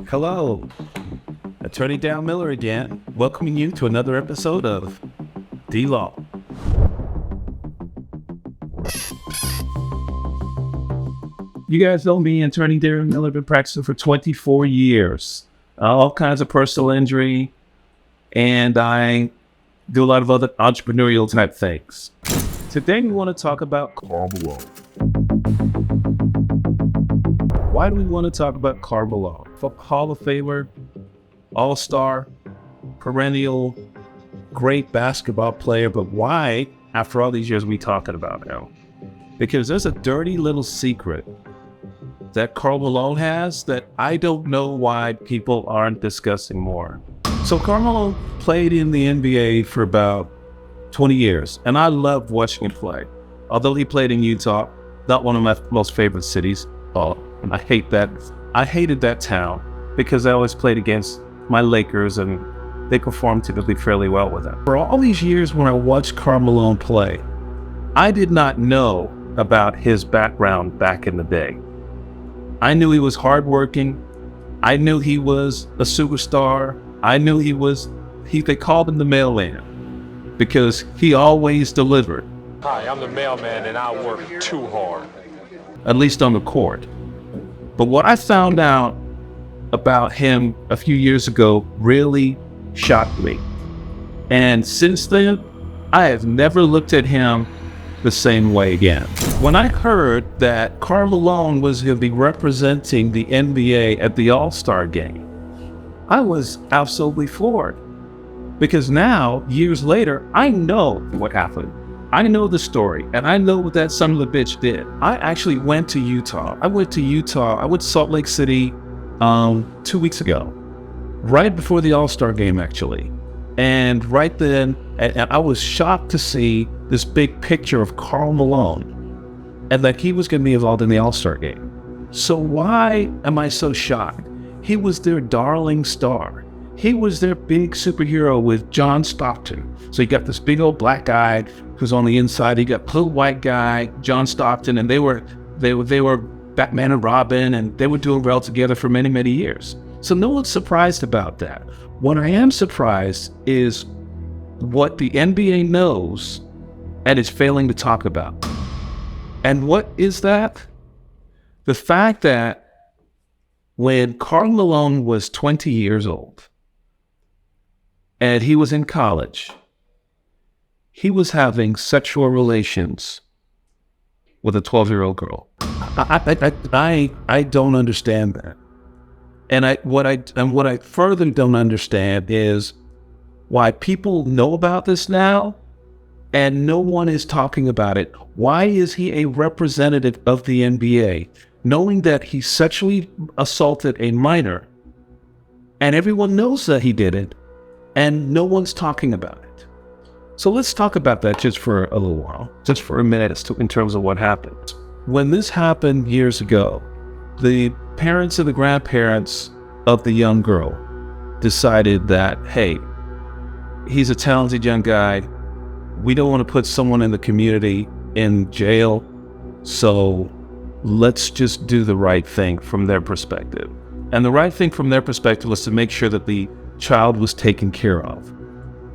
Hello, Attorney Dale Miller again, welcoming you to another episode of D-Law. You guys know me, Attorney Dale Miller, been practicing for 24 years. All kinds of personal injury, and I do a lot of other entrepreneurial type things. Today we want to talk about Karl Malone. Why do we want to talk about Karl Malone? Hall of Famer, all-star, perennial, great basketball player, but why, after all these years, we talking about him? Because there's a dirty little secret that Karl Malone has that I don't know why people aren't discussing more. So Karl Malone played in the NBA for about 20 years, and I loved watching him play. Although he played in Utah, not one of my most favorite cities. I hated that town because I always played against my Lakers and they performed typically fairly well with them. For all these years when I watched Karl Malone play, I did not know about his background back in the day. I knew he was hardworking. I knew he was a superstar. I knew they called him the mailman because he always delivered. Hi, I'm the mailman and I work too hard. At least on the court. But what I found out about him a few years ago really shocked me. And since then, I have never looked at him the same way again. When I heard that Karl Malone was going to be representing the NBA at the All-Star game, I was absolutely floored. Because now, years later, I know what happened. I know the story, and I know what that son of a bitch did. I actually went to Utah. I went to Salt Lake City 2 weeks ago, right before the All-Star game, actually. And right then, and I was shocked to see this big picture of Karl Malone and that he was going to be involved in the All-Star game. So why am I so shocked? He was their darling star. He was their big superhero with John Stockton. So you got this big old black guy who's on the inside. You got little white guy, John Stockton, and they were Batman and Robin, and they were doing well together for many, many years. So no one's surprised about that. What I am surprised is what the NBA knows and is failing to talk about. And what is that? The fact that when Karl Malone was 20 years old, and he was in college, he was having sexual relations with a 12-year-old girl. I don't understand that. And what I further don't understand is why people know about this now and no one is talking about it. Why is he a representative of the NBA, knowing that he sexually assaulted a minor and everyone knows that he did it? And no one's talking about it. So let's talk about that just for a little while, just for a minute in terms of what happened. When this happened years ago, the parents and the grandparents of the young girl decided that, hey, he's a talented young guy. We don't want to put someone in the community in jail. So let's just do the right thing from their perspective. And the right thing from their perspective was to make sure that the child was taken care of.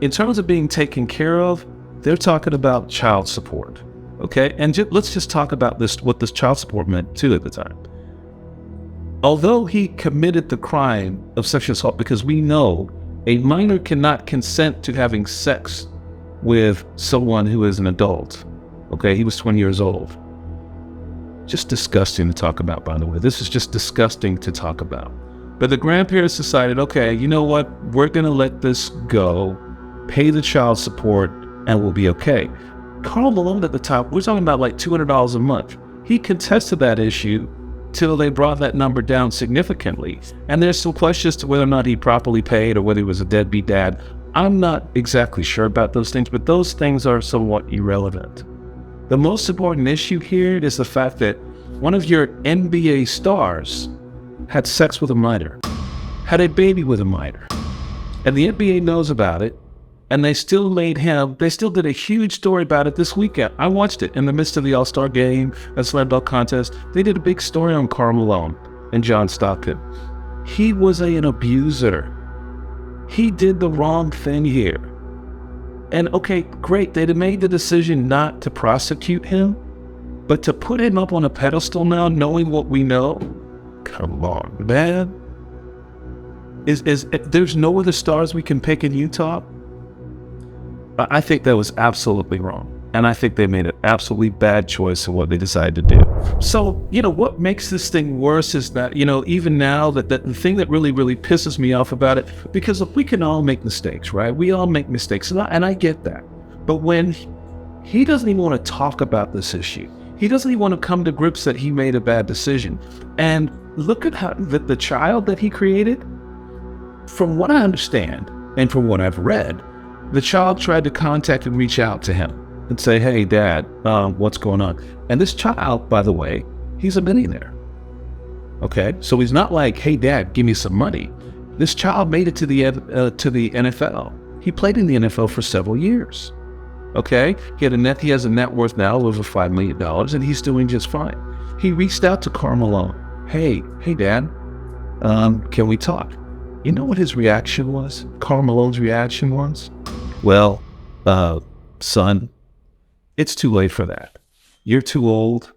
In terms of being taken care of, they're talking about child support, okay? And let's just talk about what this child support meant too at the time. Although he committed the crime of sexual assault, because we know a minor cannot consent to having sex with someone who is an adult, okay? He was 20 years old. Just disgusting to talk about, by the way. This is just disgusting to talk about. But the grandparents decided, okay, you know what? We're going to let this go, pay the child support, and we'll be okay. Karl Malone at the time, we're talking about like $200 a month. He contested that issue till they brought that number down significantly. And there's some questions to whether or not he properly paid or whether he was a deadbeat dad. I'm not exactly sure about those things, but those things are somewhat irrelevant. The most important issue here is the fact that one of your NBA stars had sex with a minor, had a baby with a minor. And the NBA knows about it, and they still did a huge story about it this weekend. I watched it in the midst of the All-Star game, a slam dunk contest. They did a big story on Karl Malone and John Stockton. He was an abuser. He did the wrong thing here. And okay, great, they'd made the decision not to prosecute him, but to put him up on a pedestal now, knowing what we know, come on, man. There's no other stars we can pick in Utah? I think that was absolutely wrong. And I think they made an absolutely bad choice in what they decided to do. So, what makes this thing worse is that, even now, that the thing that really, really pisses me off about it, because look, we can all make mistakes, right? We all make mistakes, and I get that. But when he doesn't even want to talk about this issue, he doesn't even want to come to grips that he made a bad decision. And look at how the child that he created, from what I understand, and from what I've read, the child tried to contact and reach out to him and say, hey, Dad, what's going on? And this child, by the way, he's a millionaire. Okay, so he's not like, hey, Dad, give me some money. This child made it to the NFL. He played in the NFL for several years. Okay, he has a net worth now of over $5 million, and he's doing just fine. He reached out to Karl Malone. Hey, Dad, can we talk? You know what his reaction was? Karl Malone's reaction was? Well, son, it's too late for that. You're too old,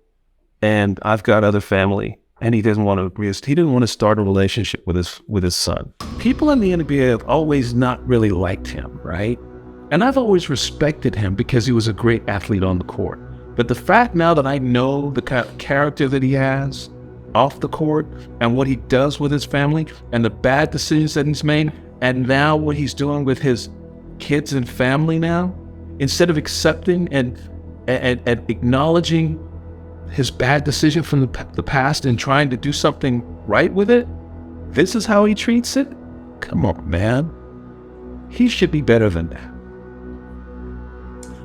and I've got other family. And he didn't want to start a relationship with his son. People in the NBA have always not really liked him, right? And I've always respected him because he was a great athlete on the court. But the fact now that I know the kind of character that he has off the court and what he does with his family and the bad decisions that he's made, and now what he's doing with his kids and family now, instead of accepting and acknowledging his bad decision from the past and trying to do something right with it, this is how he treats it? Come on, man. He should be better than that.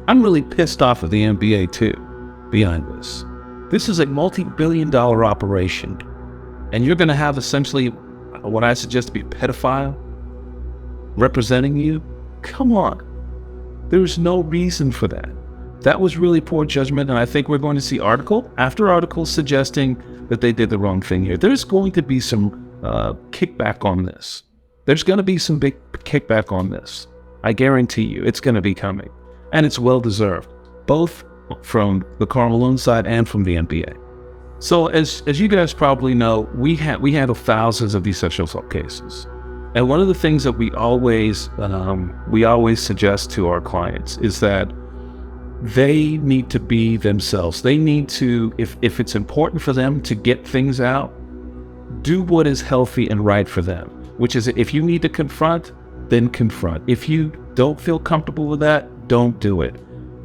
I'm really pissed off of the NBA too, behind this. This is a multi-billion-dollar operation, and you're going to have essentially what I suggest to be a pedophile representing you? Come on. There's no reason for that. That was really poor judgment, and I think we're going to see article after article suggesting that they did the wrong thing here. There's going to be some kickback on this. There's going to be some big kickback on this. I guarantee you, it's going to be coming, and it's well-deserved, both from the Karl Malone side and from the NBA. So as you guys probably know, we handle thousands of these sexual assault cases. And one of the things that we always suggest to our clients is that they need to be themselves. They need to, if it's important for them to get things out, do what is healthy and right for them, which is if you need to confront, then confront. If you don't feel comfortable with that, don't do it.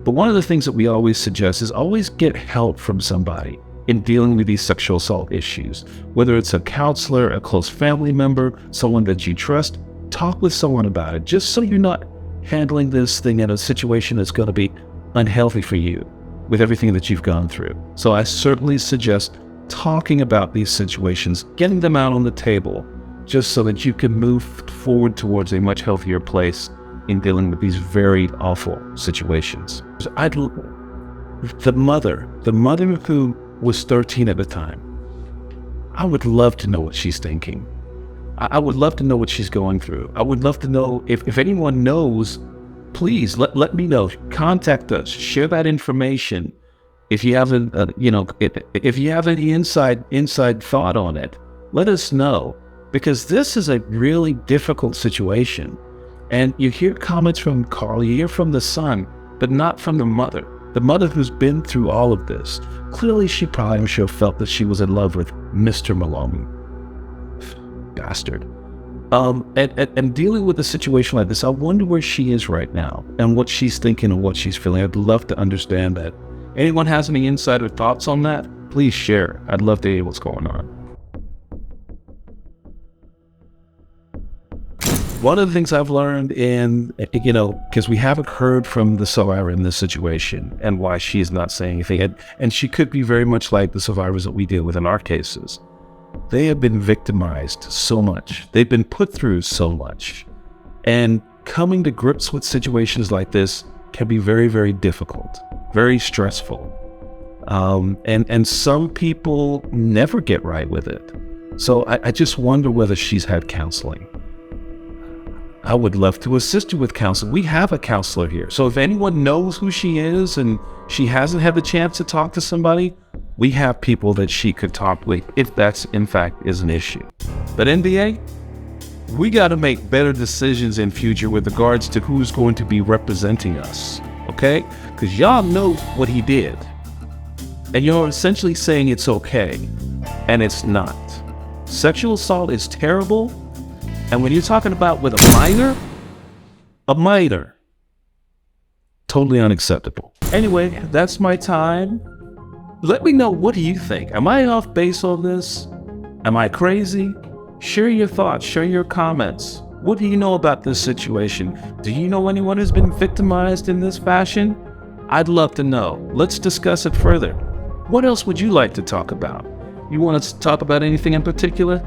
But one of the things that we always suggest is always get help from somebody in dealing with these sexual assault issues. Whether it's a counselor, a close family member, someone that you trust, talk with someone about it, just so you're not handling this thing in a situation that's going to be unhealthy for you with everything that you've gone through. So I certainly suggest talking about these situations, getting them out on the table, just so that you can move forward towards a much healthier place in dealing with these very awful situations. The mother who was 13 at the time, I would love to know what she's thinking. I would love to know what she's going through. I would love to know if anyone knows, please let me know. Contact us. Share that information. If you have if you have any inside thought on it, let us know, because this is a really difficult situation. And you hear comments from Karl, you hear from the son, but not from the mother. The mother who's been through all of this. Clearly, she probably, I'm sure, felt that she was in love with Mr. Malone. Bastard. And dealing with a situation like this, I wonder where she is right now and what she's thinking and what she's feeling. I'd love to understand that. Anyone has any insider thoughts on that? Please share. I'd love to hear what's going on. One of the things I've learned because we haven't heard from the survivor in this situation and why she's not saying anything, and she could be very much like the survivors that we deal with in our cases. They have been victimized so much. They've been put through so much. And coming to grips with situations like this can be very, very difficult, very stressful. And some people never get right with it. So I just wonder whether she's had counseling. I would love to assist you with counseling. We have a counselor here. So if anyone knows who she is and she hasn't had the chance to talk to somebody, we have people that she could talk with if that's in fact is an issue. But NBA, we got to make better decisions in future with regards to who's going to be representing us, okay? Because y'all know what he did. And you're essentially saying it's okay, and it's not. Sexual assault is terrible. And when you're talking about with a minor, totally unacceptable. Anyway, that's my time. Let me know, what do you think? Am I off base on this? Am I crazy? Share your thoughts, share your comments. What do you know about this situation? Do you know anyone who's been victimized in this fashion? I'd love to know. Let's discuss it further. What else would you like to talk about? You want us to talk about anything in particular?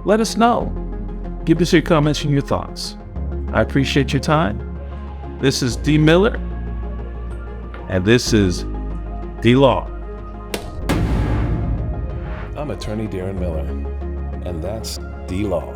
Let us know. Give us your comments and your thoughts. I appreciate your time. This is D. Miller, and this is D. Law. I'm attorney Darren Miller, and that's D. Law.